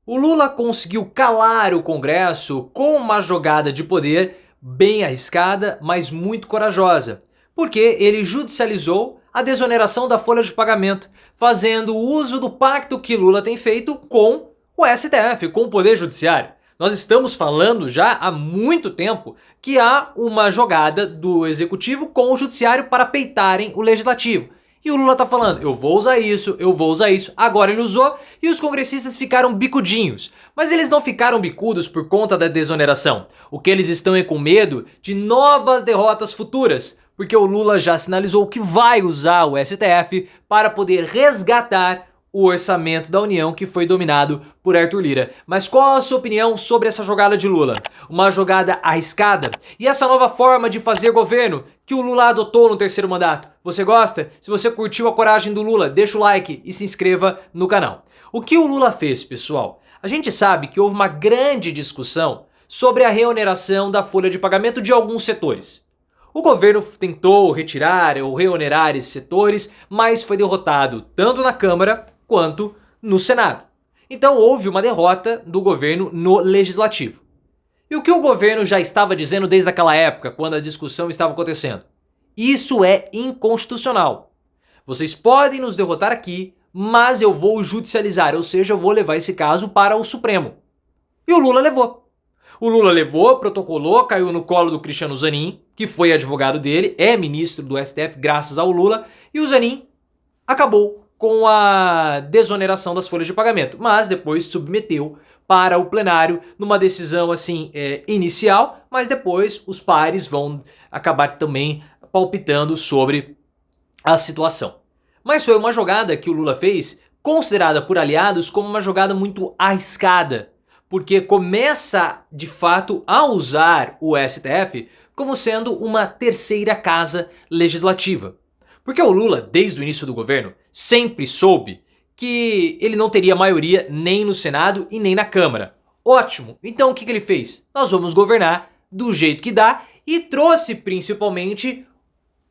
O Lula conseguiu calar o Congresso com uma jogada de poder bem arriscada, mas muito corajosa, porque ele judicializou a desoneração da folha de pagamento, fazendo uso do pacto que Lula tem feito com o STF, com o Poder Judiciário. Nós estamos falando já há muito tempo que há uma jogada do Executivo com o Judiciário para peitarem o Legislativo. E o Lula tá falando, eu vou usar isso, eu vou usar isso. Agora ele usou e os congressistas ficaram bicudinhos. Mas eles não ficaram bicudos por conta da desoneração. O que eles estão é com medo de novas derrotas futuras. Porque o Lula já sinalizou que vai usar o STF para poder resgatar o orçamento da União que foi dominado por Arthur Lira. Mas qual a sua opinião sobre essa jogada de Lula? Uma jogada arriscada? E essa nova forma de fazer governo que o Lula adotou no terceiro mandato? Você gosta? Se você curtiu a coragem do Lula, deixa o like e se inscreva no canal. O que o Lula fez, pessoal? A gente sabe que houve uma grande discussão sobre a reoneração da folha de pagamento de alguns setores. O governo tentou retirar ou reonerar esses setores, mas foi derrotado tanto na Câmara quanto no Senado. Então houve uma derrota do governo no Legislativo. E o que o governo já estava dizendo desde aquela época, quando a discussão estava acontecendo? Isso é inconstitucional. Vocês podem nos derrotar aqui, mas eu vou judicializar, ou seja, eu vou levar esse caso para o Supremo. E o Lula levou. O Lula levou, protocolou, caiu no colo do Cristiano Zanin, que foi advogado dele, é ministro do STF graças ao Lula, e o Zanin acabou com a desoneração das folhas de pagamento, mas depois submeteu para o plenário numa decisão assim inicial, mas depois os pares vão acabar também palpitando sobre a situação. Mas foi uma jogada que o Lula fez, considerada por aliados como uma jogada muito arriscada, porque começa de fato a usar o STF como sendo uma terceira casa legislativa. Porque o Lula, desde o início do governo, sempre soube que ele não teria maioria nem no Senado e nem na Câmara. Ótimo! Então o que ele fez? Nós vamos governar do jeito que dá e trouxe principalmente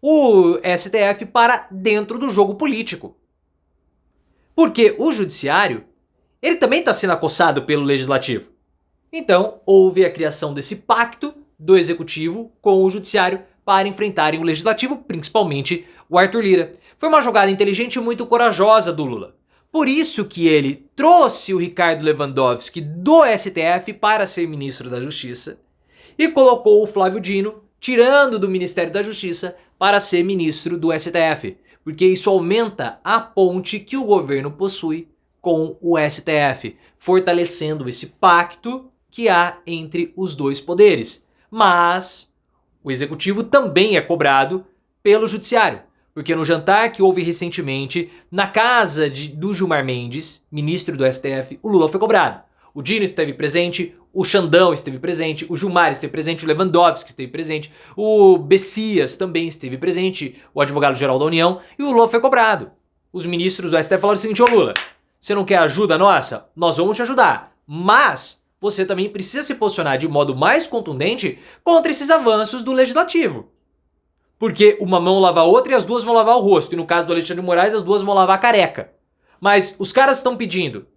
o STF para dentro do jogo político. Porque o judiciário, ele também está sendo acossado pelo legislativo. Então houve a criação desse pacto do executivo com o judiciário para enfrentarem o legislativo, principalmente o Arthur Lira. Foi uma jogada inteligente e muito corajosa do Lula. Por isso que ele trouxe o Ricardo Lewandowski do STF para ser ministro da Justiça e colocou o Flávio Dino, tirando do Ministério da Justiça, para ser ministro do STF. Porque isso aumenta a ponte que o governo possui com o STF, fortalecendo esse pacto que há entre os dois poderes. Mas o executivo também é cobrado pelo judiciário, porque no jantar que houve recentemente na casa do Gilmar Mendes, ministro do STF, o Lula foi cobrado. O Dino esteve presente, o Xandão esteve presente, o Gilmar esteve presente, o Lewandowski esteve presente, o Bessias também esteve presente, o advogado-geral da União, e o Lula foi cobrado. Os ministros do STF falaram o seguinte: ô Lula, você não quer ajuda nossa? Nós vamos te ajudar, mas você também precisa se posicionar de modo mais contundente contra esses avanços do legislativo. Porque uma mão lava a outra e as duas vão lavar o rosto. E no caso do Alexandre de Moraes, as duas vão lavar a careca. Mas os caras estão pedindo,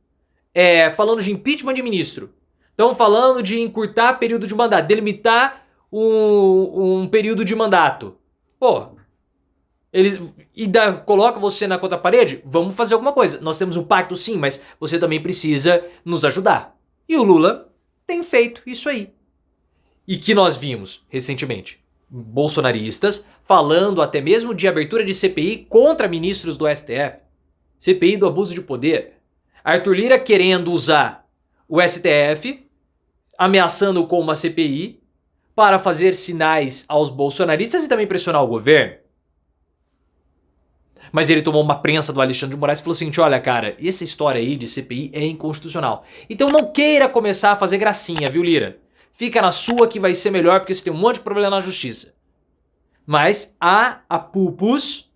falando de impeachment de ministro. Estão falando de encurtar período de mandato, delimitar um período de mandato. Pô, coloca você na contra parede? Vamos fazer alguma coisa. Nós temos um pacto sim, mas você também precisa nos ajudar. E o Lula tem feito isso aí. E que nós vimos recentemente bolsonaristas falando até mesmo de abertura de CPI contra ministros do STF. CPI do abuso de poder. Arthur Lira querendo usar o STF, ameaçando com uma CPI para fazer sinais aos bolsonaristas e também pressionar o governo. Mas ele tomou uma prensa do Alexandre de Moraes e falou o seguinte: olha cara, essa história aí de CPI é inconstitucional. Então não queira começar a fazer gracinha, viu Lira? Fica na sua que vai ser melhor porque você tem um monte de problema na justiça. Mas há apupos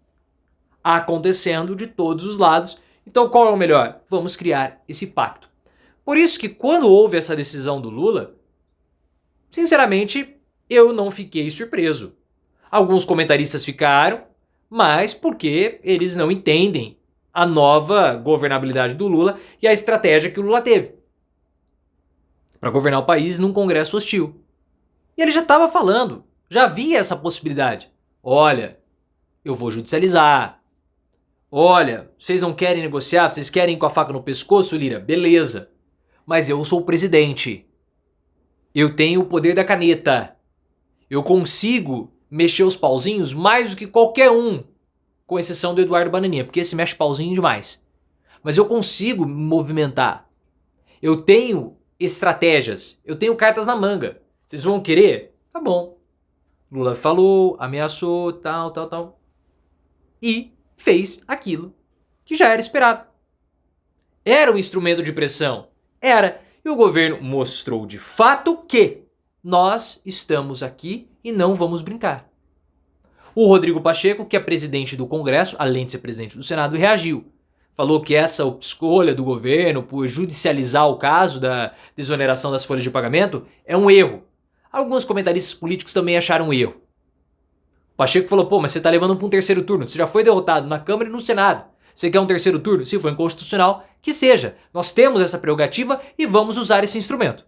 acontecendo de todos os lados. Então qual é o melhor? Vamos criar esse pacto. Por isso que quando houve essa decisão do Lula, sinceramente, eu não fiquei surpreso. Alguns comentaristas ficaram, mas porque eles não entendem a nova governabilidade do Lula e a estratégia que o Lula teve. para governar o país num congresso hostil. E ele já estava falando, já havia essa possibilidade. Olha, eu vou judicializar. Olha, vocês não querem negociar, vocês querem ir com a faca no pescoço, Lira? Beleza. Mas eu sou o presidente. Eu tenho o poder da caneta. Eu consigo mexer os pauzinhos mais do que qualquer um, com exceção do Eduardo Bananinha, porque esse mexe pauzinho demais. Mas eu consigo me movimentar. Eu tenho estratégias, eu tenho cartas na manga. Vocês vão querer? Tá bom. Lula falou, ameaçou, tal. E fez aquilo que já era esperado. Era um instrumento de pressão? Era. E o governo mostrou de fato que nós estamos aqui e não vamos brincar. O Rodrigo Pacheco, que é presidente do Congresso, além de ser presidente do Senado, reagiu. Falou que essa escolha do governo por judicializar o caso da desoneração das folhas de pagamento é um erro. Alguns comentaristas políticos também acharam um erro. O Pacheco falou, pô, mas você tá levando para um terceiro turno, você já foi derrotado na Câmara e no Senado. Você quer um terceiro turno? Se for inconstitucional, que seja. Nós temos essa prerrogativa e vamos usar esse instrumento.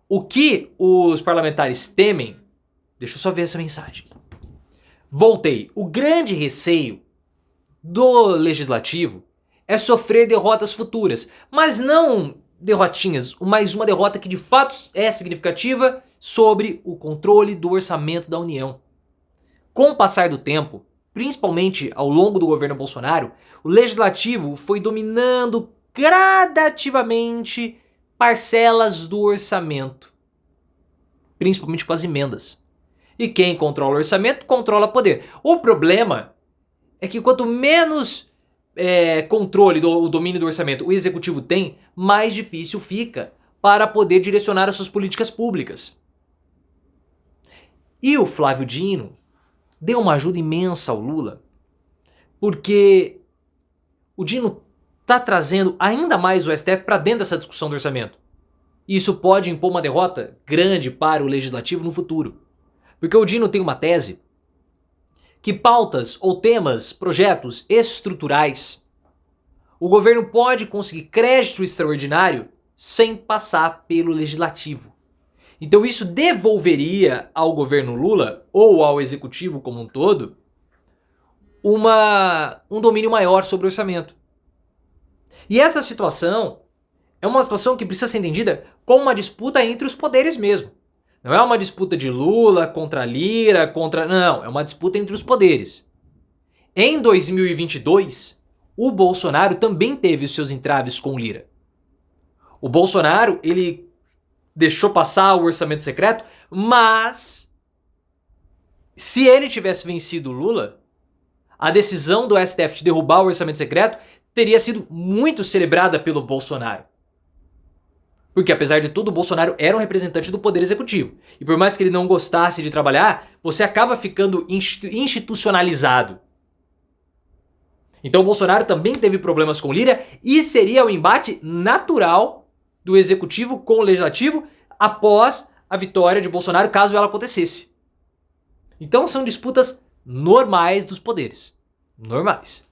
O que os parlamentares temem... Deixa eu só ver essa mensagem. Voltei. O grande receio do legislativo é sofrer derrotas futuras, mas não derrotinhas, mas uma derrota que de fato é significativa sobre o controle do orçamento da União. Com o passar do tempo, principalmente ao longo do governo Bolsonaro, o legislativo foi dominando gradativamente parcelas do orçamento, principalmente com as emendas. E quem controla o orçamento, controla poder. O problema é que quanto menos controle do domínio do orçamento o executivo tem, mais difícil fica para poder direcionar as suas políticas públicas. E o Flávio Dino deu uma ajuda imensa ao Lula, porque o Dino está trazendo ainda mais o STF para dentro dessa discussão do orçamento. E isso pode impor uma derrota grande para o legislativo no futuro. Porque o Dino tem uma tese que pautas ou temas, projetos estruturais, o governo pode conseguir crédito extraordinário sem passar pelo legislativo. Então isso devolveria ao governo Lula, ou ao executivo como um todo, um domínio maior sobre o orçamento. E essa situação é uma situação que precisa ser entendida como uma disputa entre os poderes mesmo. Não é uma disputa de Lula contra Lira, Não, é uma disputa entre os poderes. Em 2022, o Bolsonaro também teve os seus entraves com Lira. O Bolsonaro, ele deixou passar o orçamento secreto, mas se ele tivesse vencido o Lula, a decisão do STF de derrubar o orçamento secreto teria sido muito celebrada pelo Bolsonaro. Porque apesar de tudo, o Bolsonaro era um representante do poder executivo. E por mais que ele não gostasse de trabalhar, você acaba ficando institucionalizado. Então o Bolsonaro também teve problemas com Lira e seria o embate natural do executivo com o legislativo após a vitória de Bolsonaro, caso ela acontecesse. Então são disputas normais dos poderes. Normais.